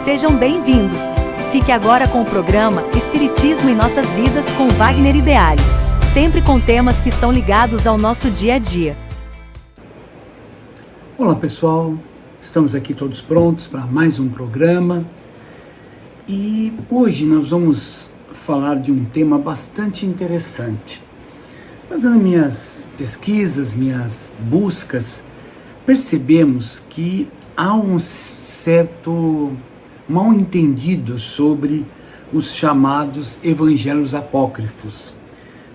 Sejam bem-vindos! Fique agora com o programa Espiritismo em Nossas Vidas com Wagner Ideale, sempre com temas que estão ligados ao nosso dia a dia. Olá pessoal, estamos aqui todos prontos para mais um programa e hoje nós vamos falar de um tema bastante interessante. Fazendo minhas pesquisas, minhas buscas, percebemos que há um certo mal entendido sobre os chamados evangelhos apócrifos.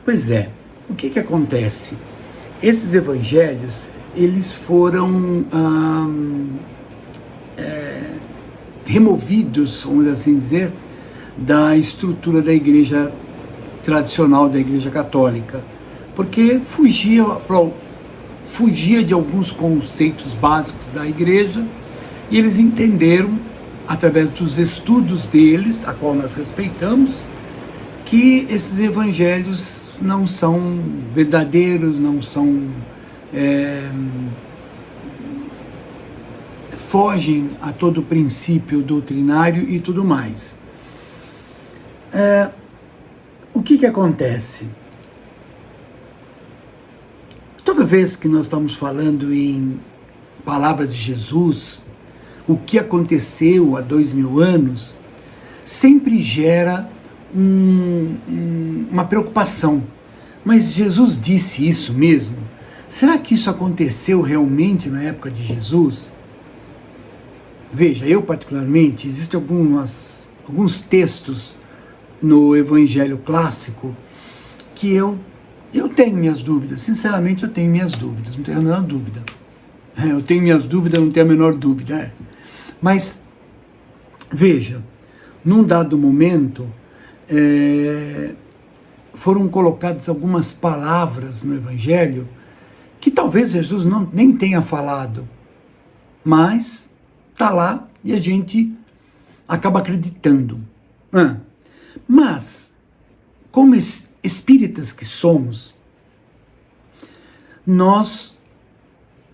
Pois é, o que acontece? Esses evangelhos, eles foram removidos, vamos assim dizer, da estrutura da igreja tradicional, da igreja católica, porque fugia de alguns conceitos básicos da igreja e eles entenderam, através dos estudos deles, a qual nós respeitamos, que esses evangelhos não são verdadeiros, não são fogem a todo o princípio doutrinário e tudo mais. O que acontece? Toda vez que nós estamos falando em palavras de Jesus, o que aconteceu há 2000 anos, sempre gera uma preocupação. Mas Jesus disse isso mesmo? Será que isso aconteceu realmente na época de Jesus? Veja, eu particularmente, existem alguns textos no Evangelho clássico que eu tenho minhas dúvidas. Sinceramente, eu tenho minhas dúvidas, não tenho a menor dúvida. Eu tenho minhas dúvidas, não tenho a menor dúvida. Mas, veja, num dado momento, foram colocadas algumas palavras no Evangelho que talvez Jesus nem tenha falado, mas está lá e a gente acaba acreditando. Mas, como espíritas que somos, nós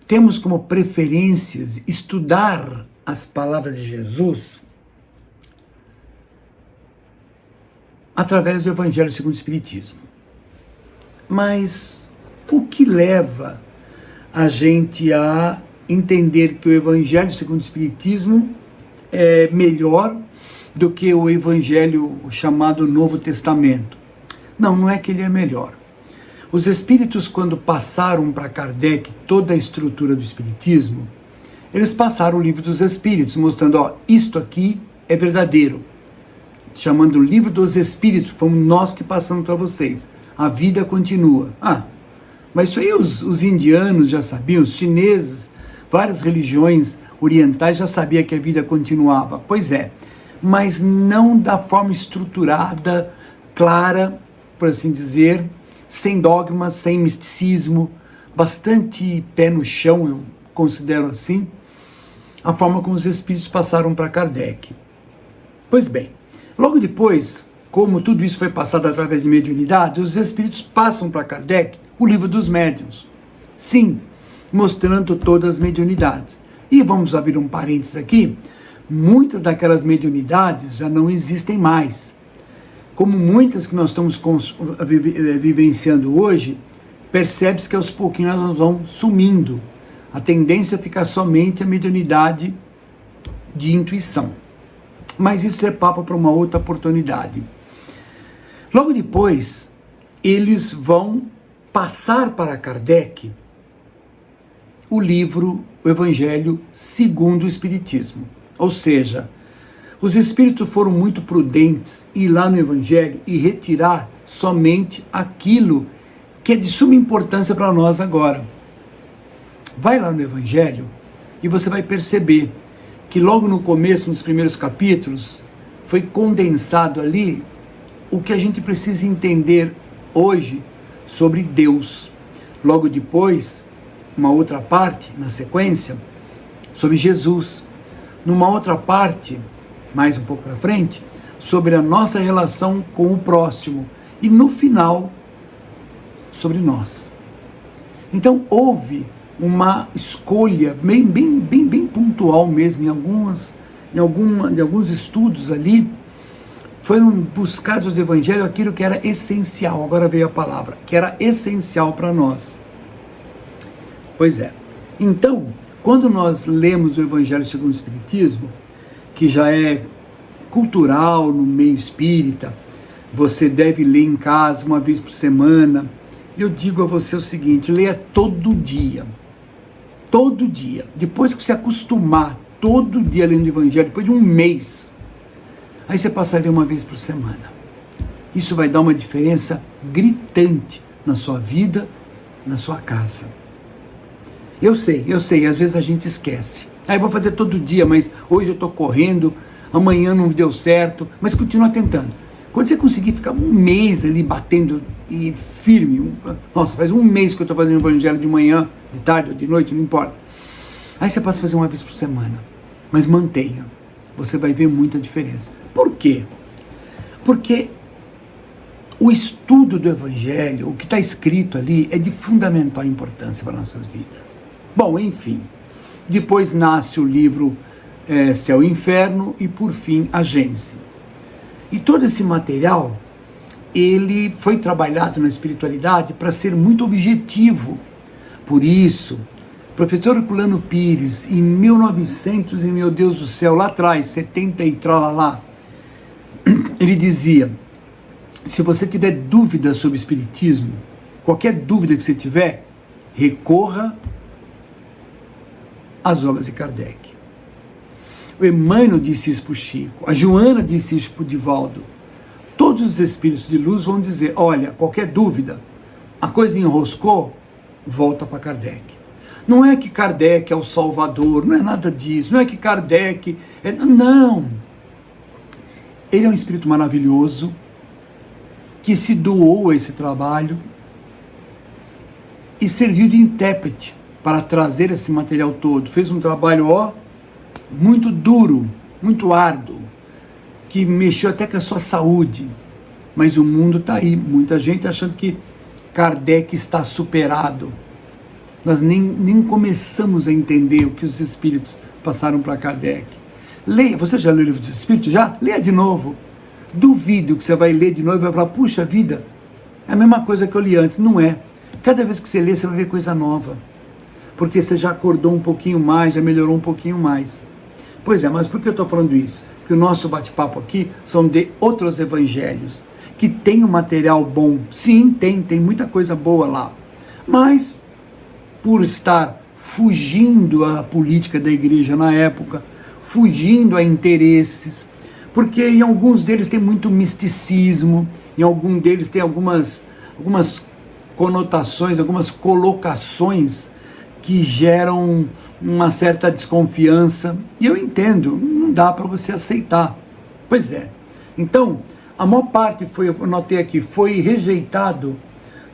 temos como preferências estudar as palavras de Jesus através do Evangelho segundo o Espiritismo. Mas o que leva a gente a entender que o Evangelho segundo o Espiritismo é melhor do que o Evangelho chamado Novo Testamento? Não é que ele é melhor. Os espíritos, quando passaram para Kardec toda a estrutura do Espiritismo, eles passaram o Livro dos Espíritos, mostrando, isto aqui é verdadeiro. Chamando o Livro dos Espíritos, fomos nós que passamos para vocês. A vida continua. Mas isso aí os indianos já sabiam, os chineses, várias religiões orientais já sabiam que a vida continuava. Pois é, mas não da forma estruturada, clara, por assim dizer, sem dogmas, sem misticismo, bastante pé no chão, eu considero assim, a forma como os espíritos passaram para Kardec. Pois bem, logo depois, como tudo isso foi passado através de mediunidade, os espíritos passam para Kardec o Livro dos Médiuns. Sim, mostrando todas as mediunidades. E vamos abrir um parênteses aqui, muitas daquelas mediunidades já não existem mais. Como muitas que nós estamos vivenciando hoje, percebe-se que aos pouquinhos elas vão sumindo. A tendência é ficar somente a mediunidade de intuição. Mas isso é papo para uma outra oportunidade. Logo depois, eles vão passar para Kardec o Evangelho segundo o Espiritismo. Ou seja, os espíritos foram muito prudentes em ir lá no Evangelho e retirar somente aquilo que é de suma importância para nós agora. Vai lá no Evangelho e você vai perceber que logo no começo, nos primeiros capítulos, foi condensado ali o que a gente precisa entender hoje sobre Deus. Logo depois, uma outra parte, na sequência, sobre Jesus. Numa outra parte, mais um pouco para frente, sobre a nossa relação com o próximo. E no final, sobre nós. Então, houve uma escolha bem pontual mesmo, em algumas de alguns estudos ali, foram buscar do Evangelho aquilo que era essencial, agora veio a palavra, que era essencial para nós. Pois é. Então, quando nós lemos o Evangelho segundo o Espiritismo, que já é cultural no meio espírita, você deve ler em casa uma vez por semana, eu digo a você o seguinte, leia todo dia, depois que você acostumar todo dia lendo o Evangelho, depois de um mês, aí você passa a ler uma vez por semana. Isso vai dar uma diferença gritante na sua vida, na sua casa. Eu sei, às vezes a gente esquece. Eu vou fazer todo dia, mas hoje eu estou correndo, amanhã não deu certo, mas continua tentando. Quando você conseguir ficar um mês ali batendo e firme, nossa, faz um mês que eu estou fazendo o Evangelho de manhã, de tarde ou de noite, não importa. Aí você passa a fazer uma vez por semana, mas mantenha, você vai ver muita diferença. Por quê? Porque o estudo do Evangelho, o que está escrito ali, é de fundamental importância para nossas vidas. Bom, enfim, depois nasce o livro Céu e Inferno e, por fim, a Gênese. E todo esse material, ele foi trabalhado na espiritualidade para ser muito objetivo. Por isso, o professor Herculano Pires, em 1900, e meu Deus do céu, lá atrás, 70 e tralalá, ele dizia, se você tiver dúvida sobre o espiritismo, qualquer dúvida que você tiver, recorra às obras de Kardec. O Emmanuel disse isso para o Chico, a Joana disse isso para o Divaldo. Todos os espíritos de luz vão dizer, olha, qualquer dúvida, a coisa enroscou, volta para Kardec. Não é que Kardec é o salvador, não é nada disso, não é que Kardec é... Não! Ele é um espírito maravilhoso, que se doou a esse trabalho e serviu de intérprete para trazer esse material todo. Fez um trabalho, muito duro, muito árduo, que mexeu até com a sua saúde. Mas o mundo está aí, muita gente achando que Kardec está superado. Nós nem começamos a entender o que os espíritos passaram para Kardec. Leia, você já leu o livro dos Espíritos? Já? Leia de novo. Duvido que você vai ler de novo e vai falar, puxa vida, é a mesma coisa que eu li antes. Não é. Cada vez que você lê, você vai ver coisa nova. Porque você já acordou um pouquinho mais, já melhorou um pouquinho mais. Pois é, mas por que eu estou falando isso? Porque o nosso bate-papo aqui são de outros evangelhos, que tem um material bom. Sim, tem muita coisa boa lá. Mas, por estar fugindo à política da igreja na época, fugindo a interesses, porque em alguns deles tem muito misticismo, em algum deles tem algumas conotações, algumas colocações que geram uma certa desconfiança, e eu entendo, não dá para você aceitar. Pois é. Então, a maior parte eu notei aqui, foi rejeitado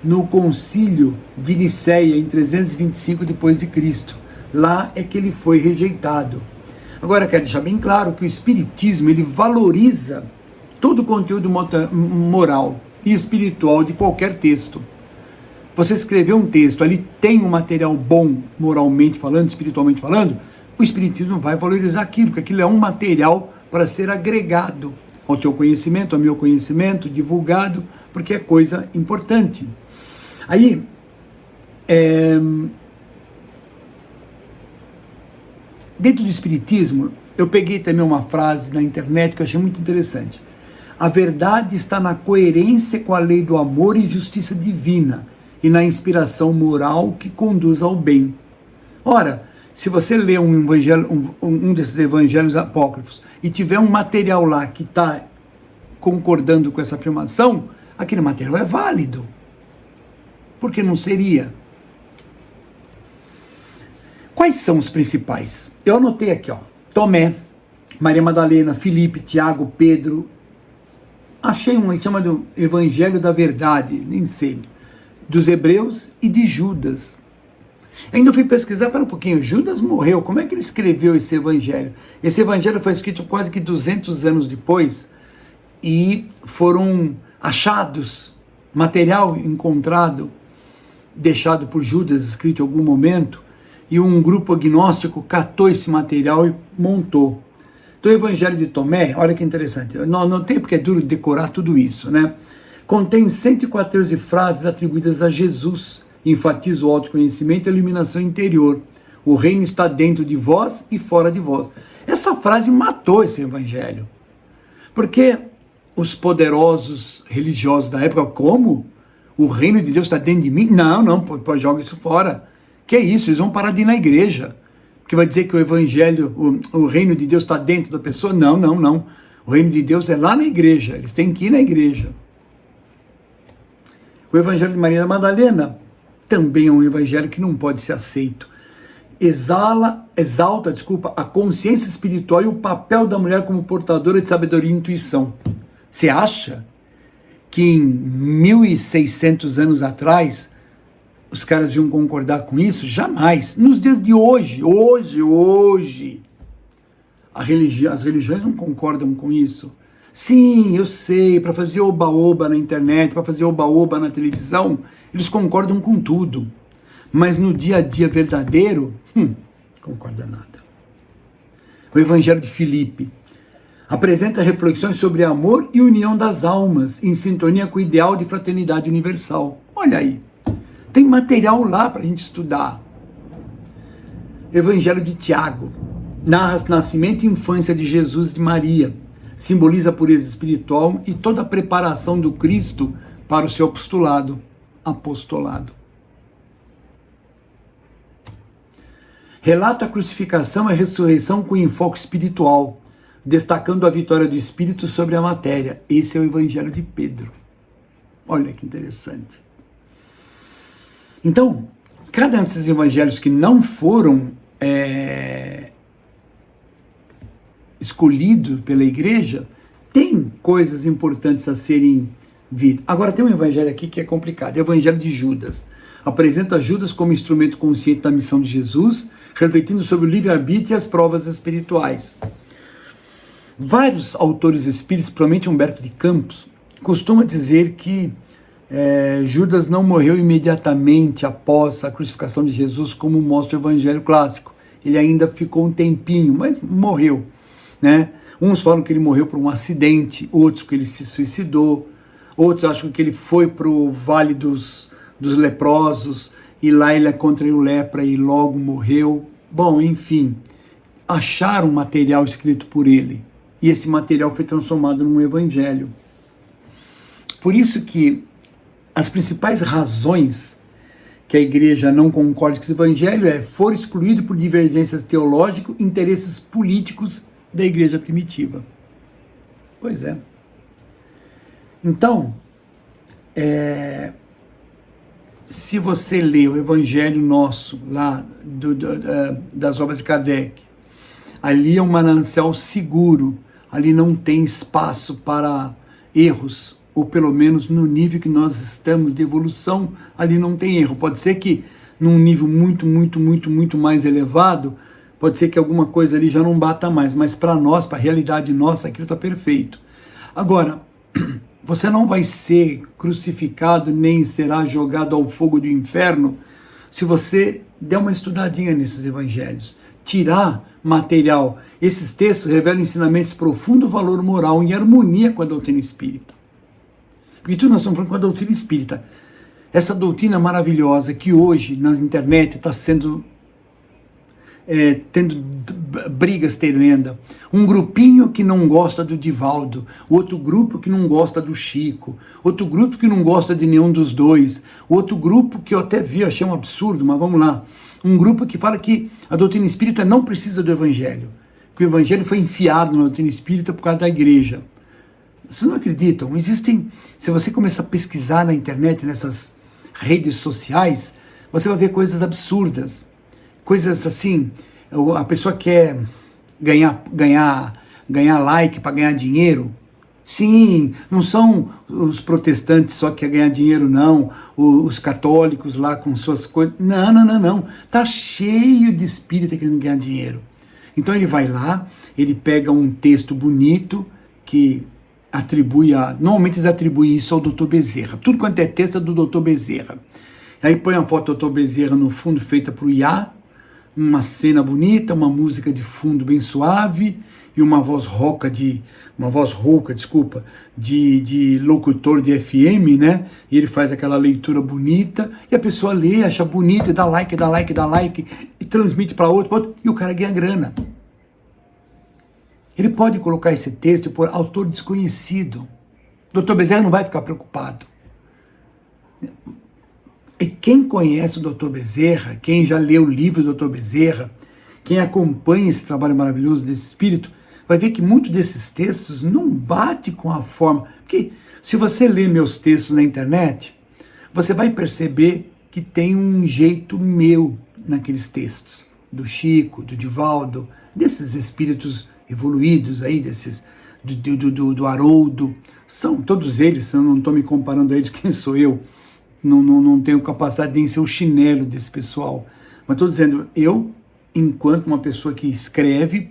no concílio de Nicéia, em 325 depois de Cristo. Lá é que ele foi rejeitado. Agora, quero deixar bem claro que o Espiritismo, ele valoriza todo o conteúdo moral e espiritual de qualquer texto. Você escreveu um texto, ali tem um material bom, moralmente falando, espiritualmente falando, o Espiritismo vai valorizar aquilo, porque aquilo é um material para ser agregado ao teu conhecimento, ao meu conhecimento, divulgado, porque é coisa importante. Aí, dentro do Espiritismo, eu peguei também uma frase na internet que eu achei muito interessante. A verdade está na coerência com a lei do amor e justiça divina, e na inspiração moral que conduz ao bem. Ora, se você ler um desses evangelhos apócrifos e tiver um material lá que está concordando com essa afirmação, aquele material é válido. Por que não seria? Quais são os principais? Eu anotei aqui, Tomé, Maria Madalena, Filipe, Tiago, Pedro. Achei um que chama do Evangelho da Verdade, nem sei, dos Hebreus e de Judas. Ainda fui pesquisar, para um pouquinho, Judas morreu, como é que ele escreveu esse evangelho? Esse evangelho foi escrito quase que 200 anos depois, e foram achados, material encontrado, deixado por Judas, escrito em algum momento, e um grupo agnóstico catou esse material e montou. Então, o Evangelho de Tomé, olha que interessante, não tem porque é duro decorar tudo isso, né? Contém 114 frases atribuídas a Jesus, enfatiza o autoconhecimento e a iluminação interior. O reino está dentro de vós e fora de vós. Essa frase matou esse evangelho. Porque os poderosos religiosos da época, como? O reino de Deus está dentro de mim? Não, pô, joga isso fora. Que isso? Eles vão parar de ir na igreja. Porque vai dizer que o evangelho, o reino de Deus está dentro da pessoa? Não. O reino de Deus é lá na igreja. Eles têm que ir na igreja. O evangelho de Maria da Madalena também é um evangelho que não pode ser aceito. Exalta a consciência espiritual e o papel da mulher como portadora de sabedoria e intuição. Você acha que em 1600 anos atrás os caras iam concordar com isso? Jamais. Nos dias de hoje, as religiões não concordam com isso. Sim, eu sei, para fazer oba-oba na internet, para fazer oba-oba na televisão, eles concordam com tudo. Mas no dia a dia verdadeiro, concorda nada. O Evangelho de Filipe apresenta reflexões sobre amor e união das almas, em sintonia com o ideal de fraternidade universal. Olha aí, tem material lá para a gente estudar. Evangelho de Tiago narra o nascimento e infância de Jesus e de Maria, simboliza a pureza espiritual e toda a preparação do Cristo para o seu apostolado. Relata a crucificação e a ressurreição com enfoque espiritual, destacando a vitória do Espírito sobre a matéria. Esse é o Evangelho de Pedro. Olha que interessante. Então, cada um desses evangelhos que não foram escolhidos pela igreja, tem coisas importantes a serem vistas. Agora tem um evangelho aqui que é complicado, é o Evangelho de Judas. Apresenta Judas como instrumento consciente da missão de Jesus, refletindo sobre o livre-arbítrio e as provas espirituais. Vários autores espíritas, principalmente Humberto de Campos, costumam dizer que Judas não morreu imediatamente após a crucificação de Jesus, como mostra o Evangelho clássico. Ele ainda ficou um tempinho, mas morreu, né? Uns falam que ele morreu por um acidente, outros que ele se suicidou, outros acham que ele foi para o Vale dos Leprosos, e lá ele contraiu lepra e logo morreu. Bom, enfim, acharam material escrito por ele, e esse material foi transformado num evangelho. Por isso que as principais razões que a igreja não concorda com esse evangelho for excluído por divergências teológicas e interesses políticos da igreja primitiva. Pois é. Então, se você lê o Evangelho nosso, lá das obras de Kardec, ali é um manancial seguro, ali não tem espaço para erros, ou pelo menos no nível que nós estamos de evolução, ali não tem erro. Pode ser que num nível muito mais elevado, pode ser que alguma coisa ali já não bata mais, mas para nós, para a realidade nossa, aquilo está perfeito. Agora, você não vai ser crucificado, nem será jogado ao fogo do inferno, se você der uma estudadinha nesses evangelhos, tirar material. Esses textos revelam ensinamentos de profundo valor moral em harmonia com a doutrina espírita. Porque tudo nós estamos falando com a doutrina espírita. Essa doutrina maravilhosa que hoje na internet está sendo tendo brigas tremendas. Um grupinho que não gosta do Divaldo, outro grupo que não gosta do Chico, outro grupo que não gosta de nenhum dos dois, outro grupo que eu até vi, achei um absurdo, mas vamos lá. Um grupo que fala que a doutrina espírita não precisa do evangelho, que o evangelho foi enfiado na doutrina espírita por causa da igreja. Vocês não acreditam? Existem, se você começar a pesquisar na internet, nessas redes sociais, você vai ver coisas absurdas. Coisas assim, a pessoa quer ganhar like para ganhar dinheiro. Sim, não são os protestantes só que querem ganhar dinheiro, não. Os católicos lá com suas coisas. Não. Tá cheio de espírita querendo ganhar dinheiro. Então ele vai lá, ele pega um texto bonito que normalmente eles atribuem isso ao Dr. Bezerra. Tudo quanto é texto é do Dr. Bezerra. Aí põe a foto do Dr. Bezerra no fundo feita para o IA, uma cena bonita, uma música de fundo bem suave e uma voz rouca de locutor de FM, né? E ele faz aquela leitura bonita e a pessoa lê, acha bonito, e dá like e transmite para outro e o cara ganha grana. Ele pode colocar esse texto por autor desconhecido. O Dr. Bezerra não vai ficar preocupado. E quem conhece o Dr. Bezerra, quem já leu o livro do Dr. Bezerra, quem acompanha esse trabalho maravilhoso desse espírito, vai ver que muitos desses textos não bate com a forma. Porque se você lê meus textos na internet, você vai perceber que tem um jeito meu naqueles textos. Do Chico, do Divaldo, desses espíritos evoluídos aí, do Haroldo. São todos eles, eu não estou me comparando a eles, quem sou eu? Não tenho capacidade de ser o chinelo desse pessoal. Mas estou dizendo, eu, enquanto uma pessoa que escreve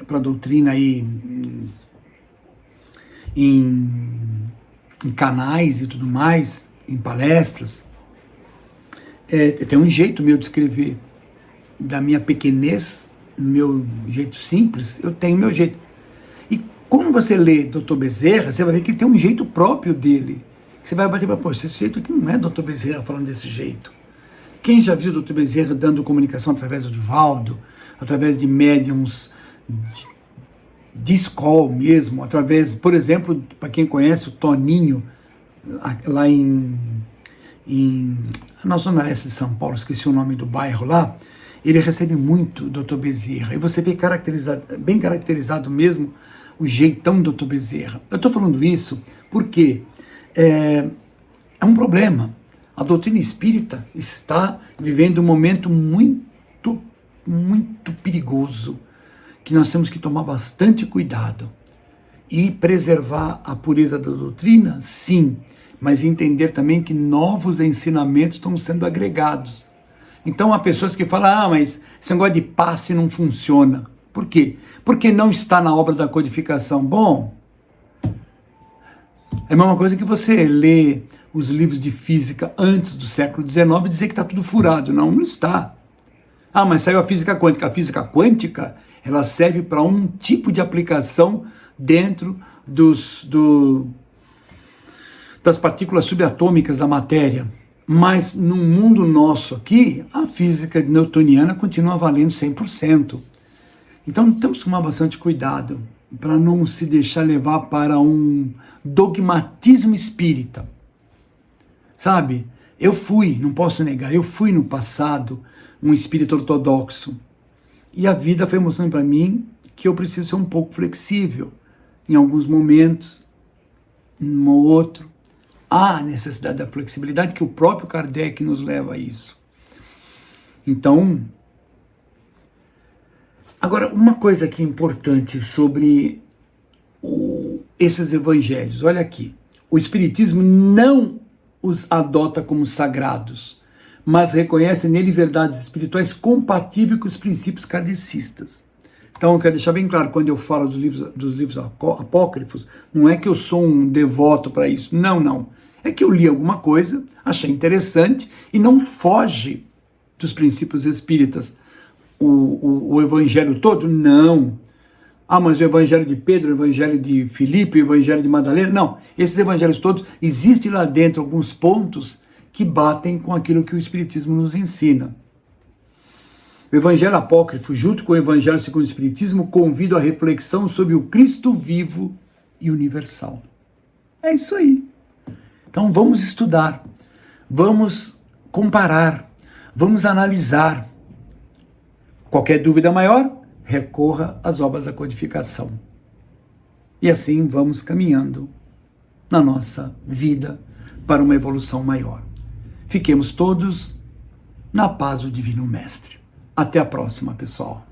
para a doutrina aí, em canais e tudo mais, em palestras, tem um jeito meu de escrever, da minha pequenez, meu jeito simples, eu tenho meu jeito. E como você lê Dr. Bezerra, você vai ver que ele tem um jeito próprio dele. Você vai bater para, poxa, esse jeito aqui não é Dr. Bezerra falando desse jeito. Quem já viu o Dr. Bezerra dando comunicação através do Divaldo, através de médiums de escola mesmo, através, por exemplo, para quem conhece o Toninho, lá na Zona Leste de São Paulo, esqueci o nome do bairro lá, ele recebe muito o Dr. Bezerra, e você vê bem caracterizado mesmo o jeitão do Dr. Bezerra. Eu estou falando isso porque é um problema. A doutrina espírita está vivendo um momento muito, muito perigoso, que nós temos que tomar bastante cuidado e preservar a pureza da doutrina, sim, mas entender também que novos ensinamentos estão sendo agregados. Então há pessoas que falam, mas esse negócio de passe não funciona. Por quê? Porque não está na obra da codificação. Bom, é a mesma coisa que você lê os livros de física antes do século XIX e dizer que está tudo furado. Não, não está. Ah, mas saiu a física quântica. A física quântica, ela serve para um tipo de aplicação dentro das partículas subatômicas da matéria. Mas no mundo nosso aqui, a física newtoniana continua valendo 100%. Então temos que tomar bastante cuidado para não se deixar levar para um dogmatismo espírita. Sabe? Não posso negar, eu fui no passado um espírito ortodoxo. E a vida foi mostrando para mim que eu preciso ser um pouco flexível. Em alguns momentos, em um ou outro, há a necessidade da flexibilidade, que o próprio Kardec nos leva a isso. Então, agora, uma coisa aqui importante sobre esses evangelhos, olha aqui, o Espiritismo não os adota como sagrados, mas reconhece nele verdades espirituais compatíveis com os princípios kardecistas. Então eu quero deixar bem claro, quando eu falo dos livros apócrifos, não é que eu sou um devoto para isso, não. É que eu li alguma coisa, achei interessante e não foge dos princípios espíritas. O evangelho todo? Não. Ah, mas o evangelho de Pedro, o evangelho de Filipe, o evangelho de Madalena? Não. Esses evangelhos todos, existem lá dentro alguns pontos que batem com aquilo que o Espiritismo nos ensina. O evangelho apócrifo, junto com o evangelho segundo o Espiritismo, convida a reflexão sobre o Cristo vivo e universal. É isso aí. Então vamos estudar, vamos comparar, vamos analisar. Qualquer dúvida maior, recorra às obras da codificação. E assim vamos caminhando na nossa vida para uma evolução maior. Fiquemos todos na paz do Divino Mestre. Até a próxima, pessoal.